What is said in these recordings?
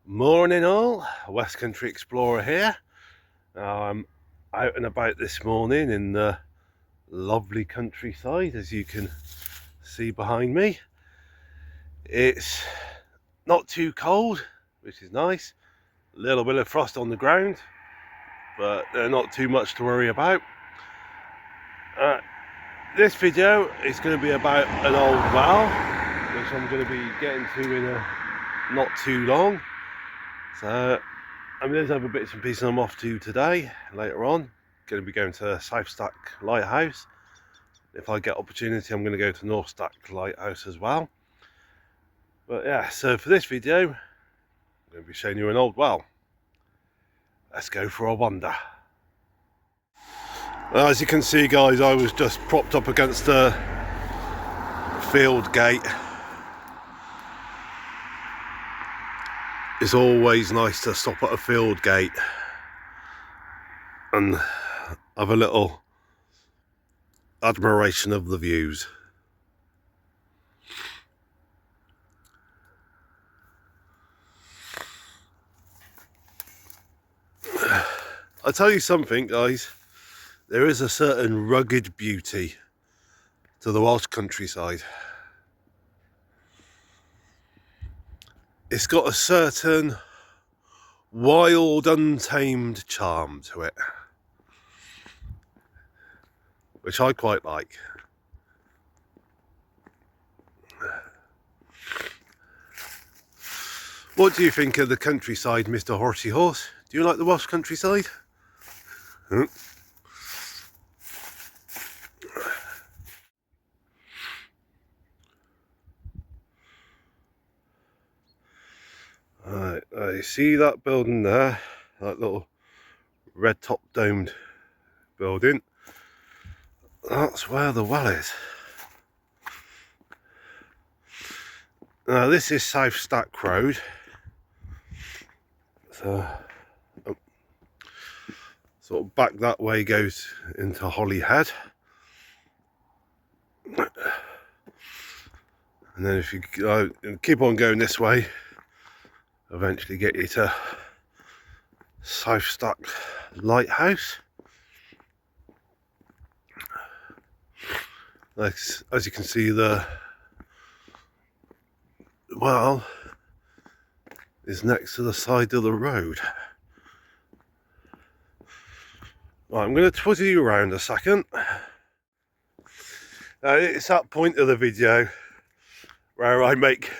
Morning all, West Country Explorer here. I'm out and about this morning in the lovely countryside, as you can see behind me. It's not too cold, which is nice. A little bit of frost on the ground, but not too much to worry about. This video is going to be about an old well, which I'm going to be getting to in not too long. So there's other bits and pieces I'm off to today, later on. Going to be going to South Stack Lighthouse. If I get opportunity, I'm going to go to North Stack Lighthouse as well. But yeah, so for this video, I'm going to be showing you an old well. Let's go for a wander. As you can see, guys, I was just propped up against a field gate. It's always nice to stop at a field gate and have a little admiration of the views. I'll tell you something, guys, there is a certain rugged beauty to the Welsh countryside. It's got a certain wild, untamed charm to it, which I quite like. What do you think of the countryside, Mr. Horsey Horse? Do you like the Welsh countryside? Right, you see that building there? That little red top domed building? That's where the well is. Now this is South Stack Road. So sort of back that way goes into Holyhead. And then if you keep on going this way, eventually get you to South Stack Lighthouse. As you can see, the well is next to the side of the road. Right, I'm going to twizzle you around a second. Now, it's that point of the video where I make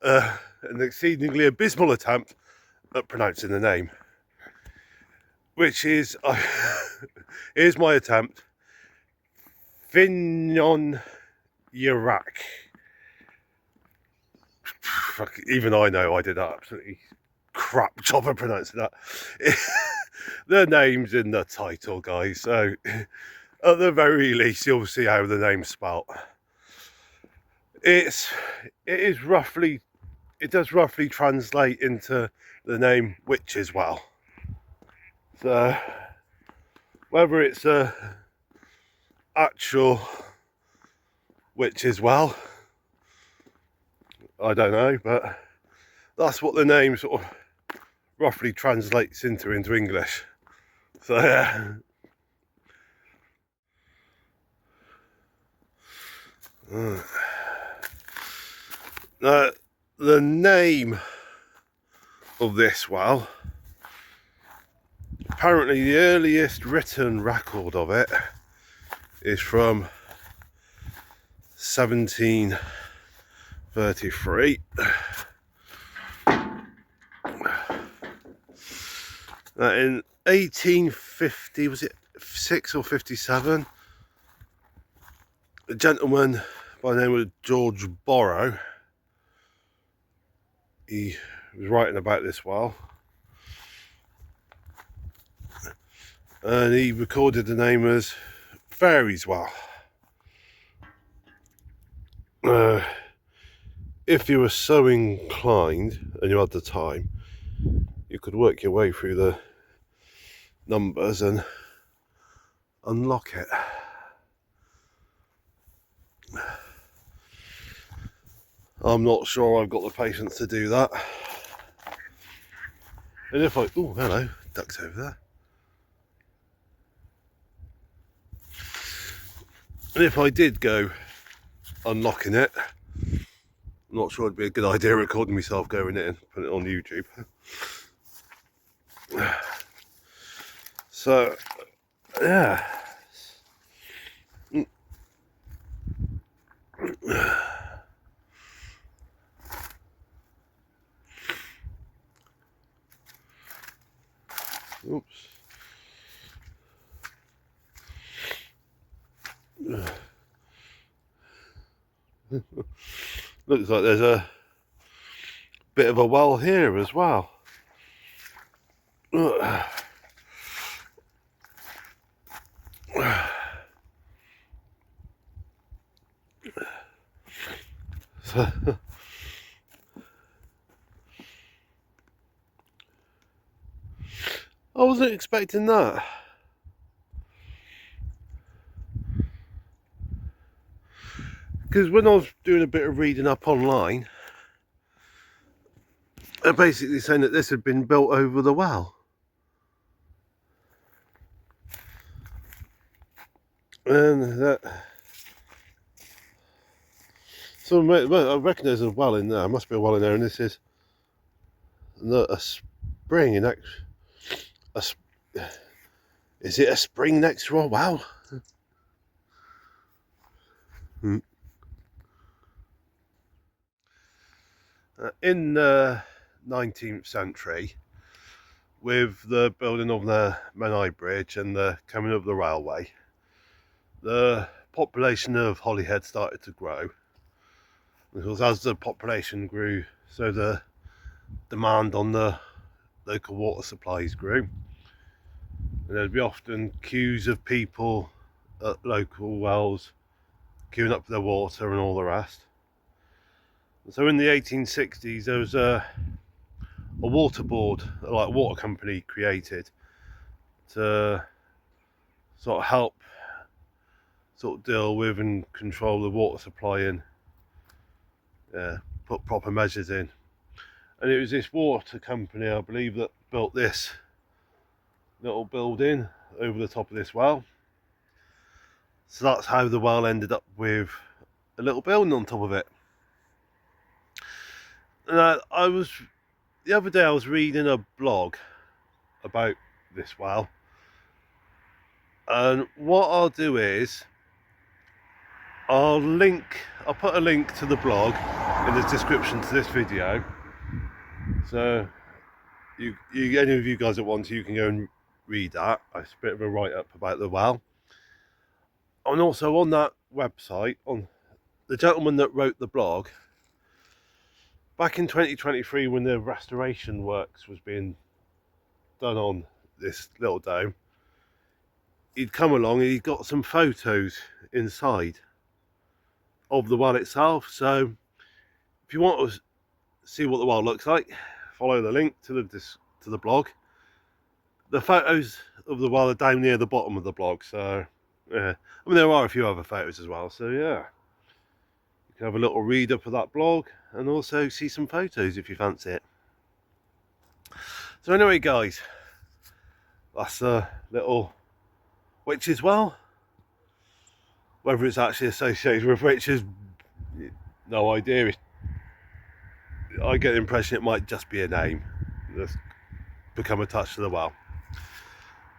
an exceedingly abysmal attempt at pronouncing the name, which is here's my attempt. Ffynnon Wrach. Even I know I did absolutely crap job of pronouncing that. The name's in the title, guys, so at the very least you'll see how the name's spelt. It does roughly translate into the name Witch's Well. So whether it's a actual Witch's Well, I don't know, but that's what the name sort of roughly translates into English. So yeah. Now, the name of this well, apparently the earliest written record of it is from 1733. In 1850, was it 6 or 57, a gentleman by the name of George Borrow, he was writing about this well, and he recorded the name as Fairies Well. If you were so inclined and you had the time, you could work your way through the numbers and unlock it. I'm not sure I've got the patience to do that. And if I, oh hello, ducks over there. And if I did go unlocking it, I'm not sure it'd be a good idea recording myself going in and putting it on YouTube. So, yeah. Oops. Looks like there's a bit of a well here as well. So, I wasn't expecting that. Because when I was doing a bit of reading up online, they're basically saying that this had been built over the well. And that... So I reckon there's a well in there. There must be a well in there, and this is a spring in that. Is it a spring next to a well? In the 19th century, with the building of the Menai Bridge and the coming of the railway, the population of Holyhead started to grow. Because as the population grew, so the demand on the local water supplies grew. And there'd be often queues of people at local wells queuing up for their water and all the rest. And so in the 1860s, there was a water board, like water company, created to sort of help deal with and control the water supply and put proper measures in. And it was this water company, I believe, that built this little building over the top of this well. So that's how the well ended up with a little building on top of it. And the other day I was reading a blog about this well, and what I'll do is I'll put a link to the blog in the description to this video, so any of you guys that want to, you can go and read that. It's a bit of a write-up about the well. And also on that website, on the gentleman that wrote the blog, back in 2023 when the restoration works was being done on this little dome, he'd come along and he got some photos inside of the well itself. So if you want to see what the well looks like, follow the link to the blog. The photos of the well are down near the bottom of the blog, so yeah. I mean, there are a few other photos as well, so yeah, you can have a little read up of that blog and also see some photos if you fancy it. So anyway guys, that's a little witch's well. Whether it's actually associated with witches, no idea. I get the impression it might just be a name that's become attached to the well.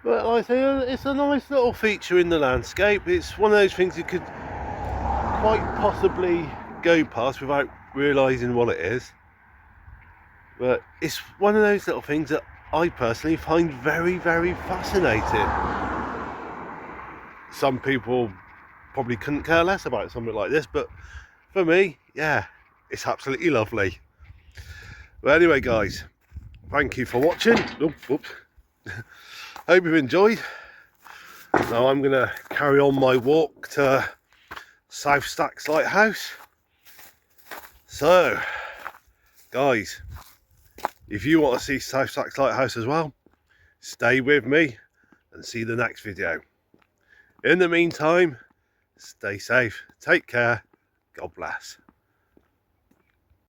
But like I say, it's a nice little feature in the landscape. It's one of those things you could quite possibly go past without realising what it is. But it's one of those little things that I personally find very, very fascinating. Some people probably couldn't care less about something like this, but for me, yeah, it's absolutely lovely. But anyway guys, thank you for watching. Oops. Hope you've enjoyed. Now I'm going to carry on my walk to South Stacks Lighthouse. So guys, if you want to see South Stacks Lighthouse as well, stay with me and see the next video. In the meantime, stay safe, take care, God bless.